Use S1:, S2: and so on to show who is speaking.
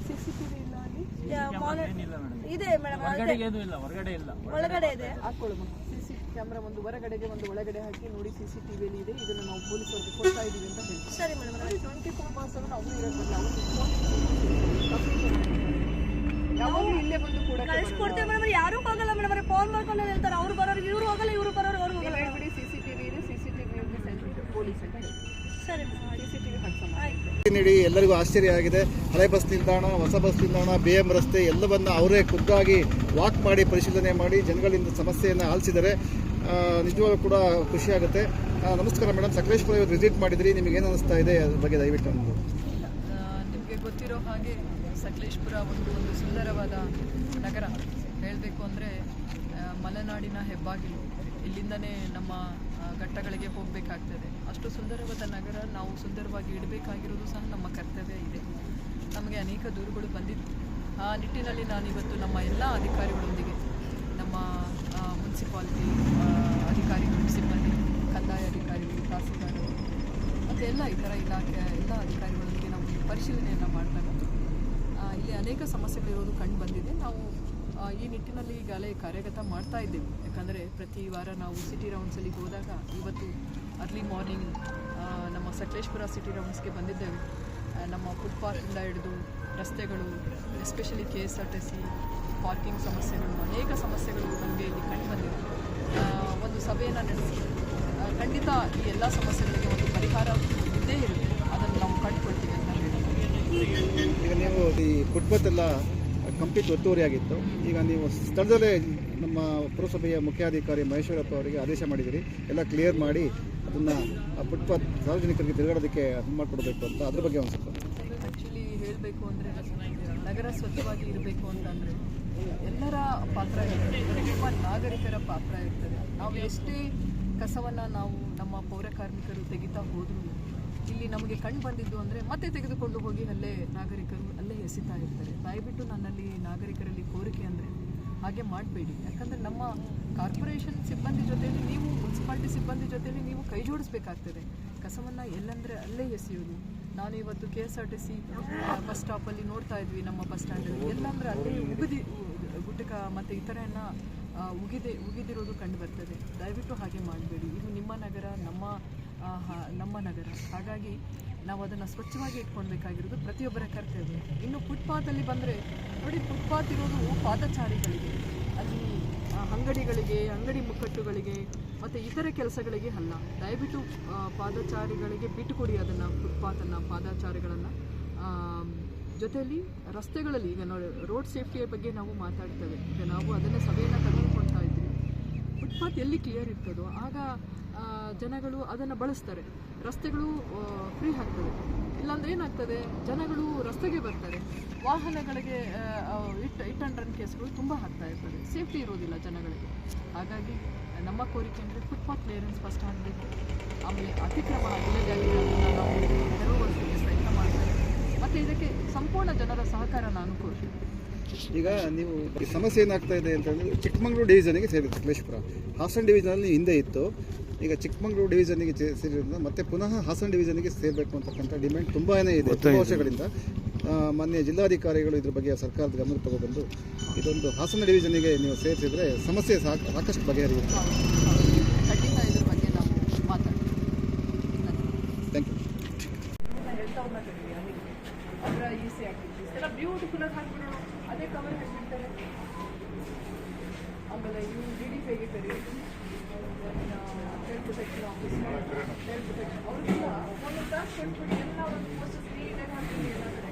S1: CCTV ಇಲ್ಲ ಅಲ್ಲಿ
S2: ಇದೆ ಮೇಡಮ್,
S1: ಒಳಗಡೆ ಇದೆ. ಹಾಕೊಳ್ಳಿ CC ಕ್ಯಾಮ್ರಾ, ಒಂದು ಹೊರಗಡೆಗೆ ಒಂದು ಒಳಗಡೆ ಹಾಕಿ ನೋಡಿ. CCTV ಅಲ್ಲಿ ಇದೆ, ಇದನ್ನು ನಾವು ಪೊಲೀಸರಿಗೆ ಕೊಡ್ತಾ ಇದೀವಿ ಅಂತ ಹೇಳಿ.
S2: ಸರಿ ಮೇಡಮ್.
S1: 24 hours ಅವರು ಇರೋದಿಲ್ಲ, ಯಾವಾಗಲೂ ಇಲ್ಲೇ ಬಂದು ಕೂಡ
S2: ಕಳಿಸ್ಕೊಡ್ತೇವೆ ಮೇಡಮ್. ಯಾರು ಹೋಗಲ್ಲ ಮೇಡಮ್, ಫೋನ್ ಮಾಡ್ಕೊಂಡು ಹೇಳ್ತಾರೆ, ಅವ್ರು ಬರೋರು ಇವ್ರು ಹೋಗಲ್ಲ, ಇವ್ರು ಬರೋರು ಅವ್ರು ಹೋಗಲ್ಲ.
S1: ಹೇಳ್ಬಿಡಿ CCTV ಇದೆ, CCTV ಪೊಲೀಸ್ ಅಂತ ಹೇಳಿ.
S2: ಸರಿ
S1: CCTV ಹಾಕ್ಸೋಣ.
S3: ನೀಡಿ ಎಲ್ಲರಿಗೂ ಆಶ್ಚರ್ಯ ಆಗಿದೆ. ಹಳೆ ಬಸ್ ನಿಲ್ದಾಣ, ಹೊಸ ಬಸ್ ನಿಲ್ದಾಣ, BM ರಸ್ತೆ ಎಲ್ಲವನ್ನು ಅವರೇ ಖುದ್ದಾಗಿ ವಾಕ್ ಮಾಡಿ ಪರಿಶೀಲನೆ ಮಾಡಿ ಜನಗಳಿಂದ ಸಮಸ್ಯೆಯನ್ನು ಆಲಿಸಿದರೆ ನಿಜವಾಗ್ಲೂ ಕೂಡ ಖುಷಿಯಾಗುತ್ತೆ. ನಮಸ್ಕಾರ ಮೇಡಮ್, ಸಕಲೇಶಪುರ ಇವತ್ತು ವಿಸಿಟ್ ಮಾಡಿದ್ರಿ, ನಿಮಗೇನು ಅನಿಸ್ತಾ ಇದೆ ಅದ್ರ ಬಗ್ಗೆ ದಯವಿಟ್ಟು ನಮ್ಮದು.
S4: ನಿಮಗೆ ಗೊತ್ತಿರೋ ಹಾಗೆ ಸಕಲೇಶಪುರ ಒಂದು ಸುಂದರವಾದ ನಗರ. ಹೇಳಬೇಕು ಅಂದರೆ ಮಲೆನಾಡಿನ ಹೆಬ್ಬಾಗಿಲು. ಇಲ್ಲಿಂದನೇ ನಮ್ಮ ಘಟ್ಟಗಳಿಗೆ ಹೋಗಬೇಕಾಗ್ತದೆ. ಅಷ್ಟು ಸುಂದರವಾದ ನಗರ ನಾವು ಸುಂದರವಾಗಿ ಇಡಬೇಕಾಗಿರೋದು ಸಹ ನಮ್ಮ ಕರ್ತವ್ಯ ಇದೆ. ನಮಗೆ ಅನೇಕ ದೂರುಗಳು ಬಂದಿತ್ತು. ಆ ನಿಟ್ಟಿನಲ್ಲಿ ನಾನಿವತ್ತು ನಮ್ಮ ಎಲ್ಲ ಅಧಿಕಾರಿಗಳೊಂದಿಗೆ, ನಮ್ಮ ಮುನ್ಸಿಪಾಲಿಟಿ ಅಧಿಕಾರಿಗಳು, ಸಿಬ್ಬಂದಿ, ಕಂದಾಯ ಅಧಿಕಾರಿಗಳು, ತಹಸೀಲ್ದಾರರು ಮತ್ತು ಎಲ್ಲ ಇತರ ಇಲಾಖೆಯ ಎಲ್ಲ ಅಧಿಕಾರಿಗಳೊಂದಿಗೆ ನಾವು ಪರಿಶೀಲನೆಯನ್ನು ಮಾಡಿದಾಗ ಇಲ್ಲಿ ಅನೇಕ ಸಮಸ್ಯೆಗಳಿರೋದು ಕಂಡು ಬಂದಿದೆ. ನಾವು ಈ ನಿಟ್ಟಿನಲ್ಲಿ ಈಗಾಗಲೇ ಕಾರ್ಯಗತ ಮಾಡ್ತಾ ಇದ್ದೇವೆ. ಯಾಕಂದರೆ ಪ್ರತಿ ವಾರ ನಾವು ಸಿಟಿ ರೌಂಡ್ಸಲ್ಲಿ ಹೋದಾಗ ಇವತ್ತು ಅರ್ಲಿ ಮಾರ್ನಿಂಗ್ ನಮ್ಮ ಸಕಲೇಶಪುರ ಸಿಟಿ ರೌಂಡ್ಸ್ಗೆ ಬಂದಿದ್ದೇವೆ. ನಮ್ಮ ಫುಟ್ಪಾತಿಂದ ಹಿಡಿದು ರಸ್ತೆಗಳು, ಎಸ್ಪೆಷಲಿ KSRTC ಪಾರ್ಕಿಂಗ್ ಸಮಸ್ಯೆಗಳು, ಅನೇಕ ಸಮಸ್ಯೆಗಳು ನಮಗೆ ಇಲ್ಲಿ ಕಂಡು ಬಂದಿದೆ. ಒಂದು ಸಭೆಯನ್ನು ನಡೆಸಿ ಖಂಡಿತ ಈ ಎಲ್ಲ ಸಮಸ್ಯೆಗಳಿಗೆ ಒಂದು ಪರಿಹಾರ ಇದ್ದೇ ಇರುತ್ತೆ, ಅದನ್ನು ನಾವು ಕಂಡುಕೊಳ್ತೀವಿ ಅಂತ ಹೇಳಿ.
S3: ಈಗ ನೀವು ಈ ಫುಟ್ಪಾತ್ ಎಲ್ಲ ಕಂಪ್ಲೀಟ್ ಒತ್ತುವರಿಯಾಗಿತ್ತು. ಈಗ ನೀವು ಸ್ಥಳದಲ್ಲೇ ನಮ್ಮ ಪುರಸಭೆಯ ಮುಖ್ಯಾಧಿಕಾರಿ ಮಹೇಶ್ವರಪ್ಪ ಅವರಿಗೆ ಆದೇಶ ಮಾಡಿದ್ದೀರಿ, ಎಲ್ಲ ಕ್ಲಿಯರ್ ಮಾಡಿ ಅದನ್ನು ಫುಟ್ಪಾತ್ ಸಾರ್ವಜನಿಕರಿಗೆ ತಿರುಗಾಡೋದಕ್ಕೆ ಮಾಡಿಕೊಡ್ಬೇಕು ಅಂತ. ಅದ್ರ ಬಗ್ಗೆ ಒಂದು ಸ್ವಲ್ಪ
S4: ಆ್ಯಕ್ಚುಲಿ ಹೇಳಬೇಕು ಅಂದರೆ ನಗರ ಸ್ವಚ್ಛವಾಗಿ ಇರಬೇಕು ಅಂತಂದರೆ ಎಲ್ಲರ ಪಾತ್ರ ಇರ್ತದೆ, ನಮ್ಮ ನಾಗರಿಕರ ಪಾತ್ರ ಇರ್ತದೆ. ನಾವು ಎಷ್ಟೇ ಕಸವನ್ನು ನಾವು ನಮ್ಮ ಪೌರ ಕಾರ್ಮಿಕರು ತೆಗಿತಾ ಹೋದರೂ ಇಲ್ಲಿ ನಮಗೆ ಕಂಡು ಬಂದಿದ್ದು ಅಂದರೆ ಮತ್ತೆ ತೆಗೆದುಕೊಂಡು ಹೋಗಿ ಅಲ್ಲೇ ನಾಗರಿಕರು ಅಲ್ಲೇ ಎಸಿತಾ ಇರ್ತಾರೆ. ದಯವಿಟ್ಟು ನನ್ನಲ್ಲಿ ನಾಗರಿಕರಲ್ಲಿ ಕೋರಿಕೆ ಅಂದರೆ ಹಾಗೆ ಮಾಡಬೇಡಿ. ಯಾಕಂದರೆ ನಮ್ಮ ಕಾರ್ಪೊರೇಷನ್ ಸಿಬ್ಬಂದಿ ಜೊತೆಯಲ್ಲಿ ನೀವು, ಮುನ್ಸಿಪಾಲ್ಟಿ ಸಿಬ್ಬಂದಿ ಜೊತೆಯಲ್ಲಿ ನೀವು ಕೈ ಜೋಡಿಸ್ಬೇಕಾಗ್ತದೆ. ಕಸವನ್ನು ಎಲ್ಲಂದರೆ ಅಲ್ಲೇ ಎಸೆಯೋದು. ನಾನು ಇವತ್ತು KSRTC ಬಸ್ ಸ್ಟಾಪಲ್ಲಿ ನೋಡ್ತಾ ಇದ್ವಿ, ನಮ್ಮ ಬಸ್ ಸ್ಟ್ಯಾಂಡಲ್ಲಿ ಎಲ್ಲಂದರೆ ಅಲ್ಲೇ ಗುಟಕ ಮತ್ತು ಇತರೆಯನ್ನು ಉಗಿದಿರೋದು ಕಂಡು ಬರ್ತದೆ. ದಯವಿಟ್ಟು ಹಾಗೆ ಮಾಡಬೇಡಿ. ಇದು ನಿಮ್ಮ ನಗರ, ನಮ್ಮ ನಗರ. ಹಾಗಾಗಿ ನಾವು ಅದನ್ನು ಸ್ವಚ್ಛವಾಗಿ ಇಟ್ಕೊಳ್ಬೇಕಾಗಿರೋದು ಪ್ರತಿಯೊಬ್ಬರ ಕರ್ತವ್ಯ. ಇನ್ನು ಫುಟ್ಪಾತಲ್ಲಿ ಬಂದರೆ ನೋಡಿ, ಫುಟ್ಪಾತ್ ಇರೋದು ಪಾದಚಾರಿಗಳಿಗೆ, ಅಲ್ಲಿ ಅಂಗಡಿಗಳಿಗೆ, ಅಂಗಡಿ ಮುಕ್ಕಟ್ಟುಗಳಿಗೆ ಮತ್ತು ಇತರೆ ಕೆಲಸಗಳಿಗೆ ಅಲ್ಲ. ದಯವಿಟ್ಟು ಪಾದಚಾರಿಗಳಿಗೆ ಬಿಟ್ಟುಕೊಡಿ ಅದನ್ನು, ಫುಟ್ಪಾತನ್ನು, ಪಾದಚಾರಿಗಳನ್ನು. ಜೊತೆಯಲ್ಲಿ ರಸ್ತೆಗಳಲ್ಲಿ ಈಗ ನೋಡಿ ರೋಡ್ ಸೇಫ್ಟಿಯ ಬಗ್ಗೆ ನಾವು ಮಾತಾಡ್ತೇವೆ. ಈಗ ನಾವು ಅದನ್ನು ಸಭೆಯನ್ನು ತೆಗೆದುಕೊಳ್ತಾ ಇದ್ವಿ. ಫುಟ್ಪಾತ್ ಎಲ್ಲಿ ಕ್ಲಿಯರ್ ಇರ್ತದೋ ಆಗ ಜನಗಳು ಅದನ್ನು ಬಳಸ್ತಾರೆ, ರಸ್ತೆಗಳು ಫ್ರೀ ಆಗ್ತದೆ. ಇಲ್ಲಾಂದ್ರೆ ಏನಾಗ್ತದೆ, ಜನಗಳು ರಸ್ತೆಗೆ ಬರ್ತಾರೆ, ವಾಹನಗಳಿಗೆ ಇಟ್ ಆ್ಯಂಡ್ ರನ್ ಕೇಸ್ಗಳು ತುಂಬ ಆಗ್ತಾ ಇರ್ತದೆ, ಸೇಫ್ಟಿ ಇರೋದಿಲ್ಲ ಜನಗಳಿಗೆ. ಹಾಗಾಗಿ ನಮ್ಮ ಕೋರಿಕೆ ಅಂದರೆ ಫುಟ್ಪಾತ್ ಕ್ಲಿಯರೆನ್ಸ್ ಫಸ್ಟ್ ಆಗಬೇಕು. ಆಮೇಲೆ ಅತಿಕ್ರಮಣ ಇಲ್ಲಗಾಲಿಗಳನ್ನು ನಾವು ತೆರವುಗೊಳಿಸಲಿಕ್ಕೆ ಪ್ರಯತ್ನ ಮಾಡ್ತೇವೆ. ಮತ್ತು ಇದಕ್ಕೆ ಸಂಪೂರ್ಣ ಜನರ ಸಹಕಾರ ನಾನು ಕೋರ್ತೀನಿ.
S3: ಈಗ ನೀವು ಈ ಸಮಸ್ಯೆ ಏನಾಗ್ತಾ ಇದೆ ಅಂತಂದರೆ, ಚಿಕ್ಕಮಗಳೂರು ಡಿವಿಷನ್ಗೆ ಸೇರಿದೆ ಸಕಲೇಶಪುರ. ಹಾಸನ ಡಿವಿಷನಲ್ಲಿ ಹಿಂದೆ ಇತ್ತು, ಈಗ ಚಿಕ್ಕಮಗಳೂರು ಡಿವಿಷನ್ಗೆ ಸೇರಿರೋದ್ರಿಂದ ಮತ್ತೆ ಪುನಃ ಹಾಸನ ಡಿವಿಷನ್ಗೆ ಸೇರಬೇಕು ಅಂತಕ್ಕಂಥ ಡಿಮ್ಯಾಂಡ್ ತುಂಬಾ ಇದೆ ತುಂಬ ವರ್ಷಗಳಿಂದ. ಮಾನ್ಯ ಜಿಲ್ಲಾಧಿಕಾರಿಗಳು ಇದ್ರ ಬಗ್ಗೆ ಸರ್ಕಾರದ ಗಮನ ತಗೊಬಂದು ಇದೊಂದು ಹಾಸನ ಡಿವಿಷನ್ಗೆ ನೀವು ಸೇರಿಸಿದರೆ ಸಮಸ್ಯೆ ಸಾಕಷ್ಟು ಬಗೆಹರಿಯುತ್ತೆ.
S4: ಖಂಡಿತ ಇದ್ರ ಬಗ್ಗೆ ನಾವು ಮಾತಾಡ್ತೀವಿ.
S3: Thank you.
S1: ಅವರ ಈಸಿ ಆಕ್ಟಿವಿಟೀಸ್ ಎಲ್ಲ ಬ್ಯೂಟಿಫುಲ್ ಆಗಿ ಹಾಕ್ಬಿಡೋಣ, ಅದೇ ಕವರ್ ಹಾಕ್ಬಿಡ್ತಾರೆ. ಆಮೇಲೆ ಇವು DDPಗೆ ಕರಿ, health protection office, health protection ಅವ್ರಿಗೆಲ್ಲ ಒಂದು ತಾಸು ಕೊಟ್ಬಿಟ್ಟು ಎಲ್ಲ ಒಂದು ಫಸ್ಟ್ ನೀಟಾಗಿ ಹಾಕ್ತೀವಿ ಎಲ್ಲ ಕಡೆ.